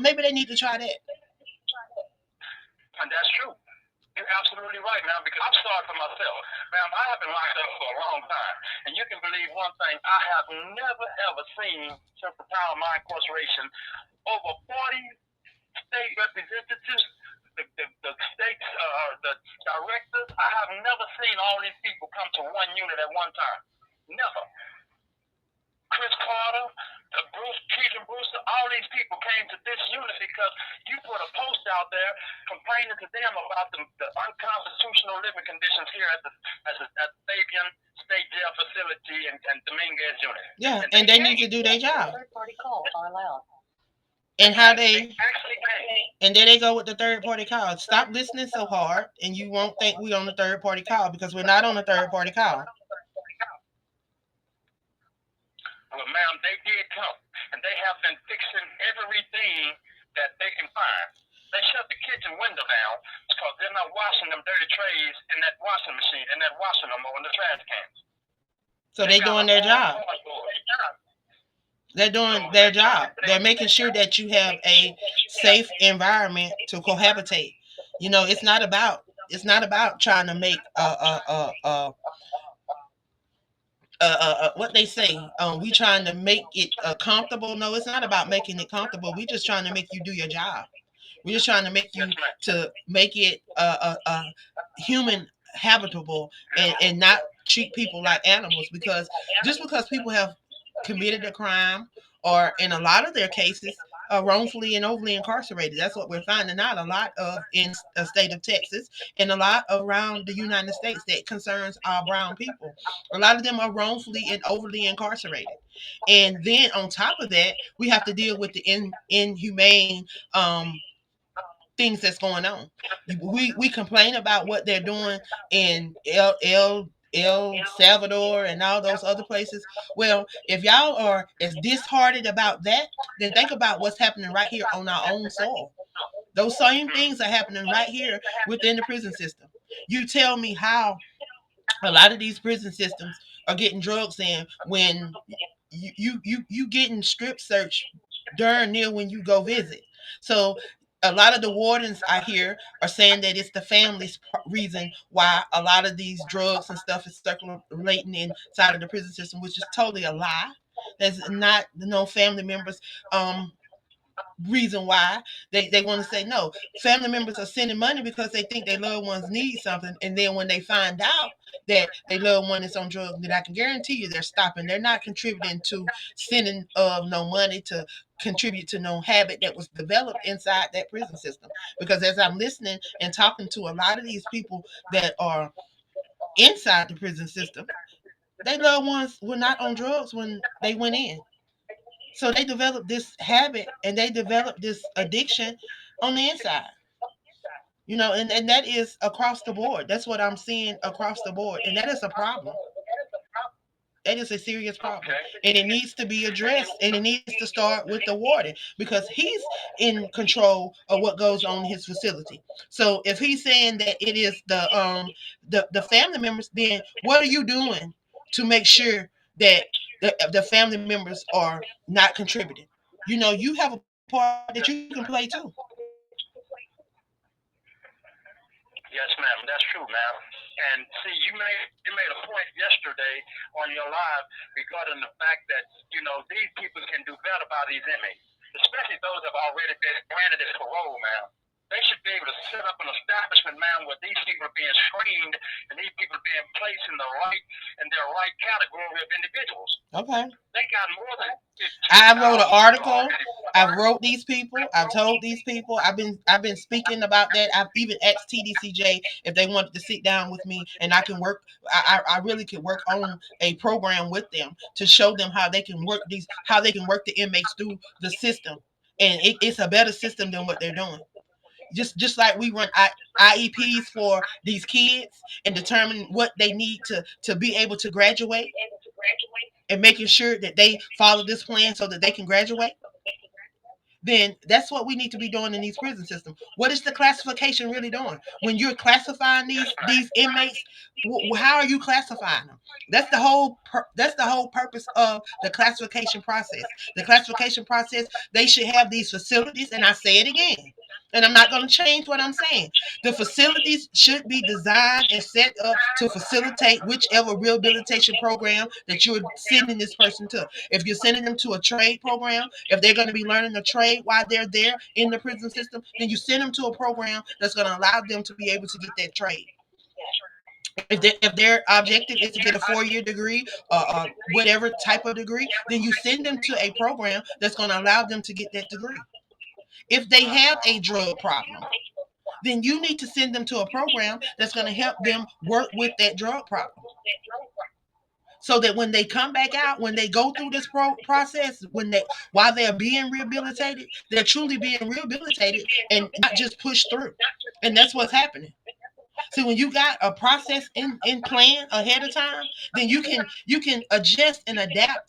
Maybe they need to try that. And that's true. You're absolutely right, man, because I'm sorry for myself. Man, I have been locked up for a long time. And you can believe one thing, I have never ever seen, since the time of my incarceration, over 40 state representatives, the state's the directors. I have never seen all these people come to one unit at one time. Never. Chris Carter, Bruce, Keith and Brewster, all these people came to this unit because you put a post out there complaining to them about the unconstitutional living conditions here at Fabian State Jail Facility and Dominguez unit. Yeah, And they and they need came. to do their job. Third party calls are allowed. And how They they actually came. and then they go with the third party call. Stop listening so hard, and you won't think we on the third party call because we're not on the third party call. Well, ma'am, they did come, and they have been fixing everything that they can find. They shut the kitchen window down because they're not washing them dirty trays in that washing machine, in that washing them or in the trash cans. So They they got a doing their whole job. cardboard. They're So doing they their trying job. to They're making sure that you have a safe environment to cohabitate. You know, it's not about trying to make what they say. We trying to make it comfortable. No, it's not about making it comfortable. We just trying to make you do your job. We're just trying to make yes, you ma'am. to make it human habitable and not treat people like animals because just because people have committed a crime or in a lot of their cases are wrongfully and overly incarcerated. That's what we're finding out a lot of in the state of Texas and a lot around the United States that concerns our brown people. A lot of them are wrongfully and overly incarcerated. And then on top of that, we have to deal with the inhumane things that's going on. We complain about what they're doing in El Salvador and all those other places. Well, if y'all are as disheartened about that, then think about what's happening right here on our own soil. Those same things are happening right here within the prison system. You tell me how a lot of these prison systems are getting drugs in when you getting strip search darn near when you go visit. So a lot of the wardens I hear are saying that it's the family's reason why a lot of these drugs and stuff is circulating inside of the prison system, which is totally a lie. There's not no family members reason why they want to say no. Family members are sending money because they think their loved ones need something, and then when they find out that their loved one is on drugs, then I can guarantee you they're stopping. They're not contributing to sending of no money to contribute to no habit that was developed inside that prison system. Because as I'm listening and talking to a lot of these people that are inside the prison system, their loved ones were not on drugs when they went in. So they developed this habit and they developed this addiction on the inside. You know, and that is across the board. That's what I'm seeing across the board. And that is a problem. That is a serious problem. Okay. And it needs to be addressed and it needs to start with the warden because he's in control of what goes on in his facility. So if he's saying that it is the family members, then what are you doing to make sure that the family members are not contributing? You know, you have a part that you can play too. Yes, ma'am. That's true, ma'am. And see, you made a point yesterday on your live regarding the fact that these people can do better by these inmates, especially those that have already been granted this parole, ma'am. They should be able to set up an establishment, man, where these people are being screened and these people are being placed in their right category of individuals. Okay. They got more than I wrote an 15,000 people article. already. I've wrote these people. I've told these people. I've been speaking about that. I've even asked TDCJ if they wanted to sit down with me, and I can work. I really could work on a program with them to show them how they can work the inmates through the system, and it's a better system than what they're doing. Just like we run IEPs for these kids and determine what they need to be able to graduate and making sure that they follow this plan so that they can graduate. then that's what we need to be doing in these prison systems. What is the classification really doing? When you're classifying these inmates, how are you classifying them? That's the whole purpose of the classification process. The classification process, they should have these facilities, and I say it again, and I'm not going to change what I'm saying. The facilities should be designed and set up to facilitate whichever rehabilitation program that you're sending this person to. If you're sending them to a trade program, if they're going to be learning a trade while they're there in the prison system, then you send them to a program that's going to allow them to be able to get that trade. If their objective is to get a 4 year degree, whatever type of degree, then you send them to a program that's going to allow them to get that degree. If they have a drug problem, then you need to send them to a program that's going to help them work with that drug problem. So that when they come back out, when they go through this process, when they while they're being rehabilitated, they're truly being rehabilitated and not just pushed through. And that's what's happening. So when you got a process in plan ahead of time, then you can adjust and adapt to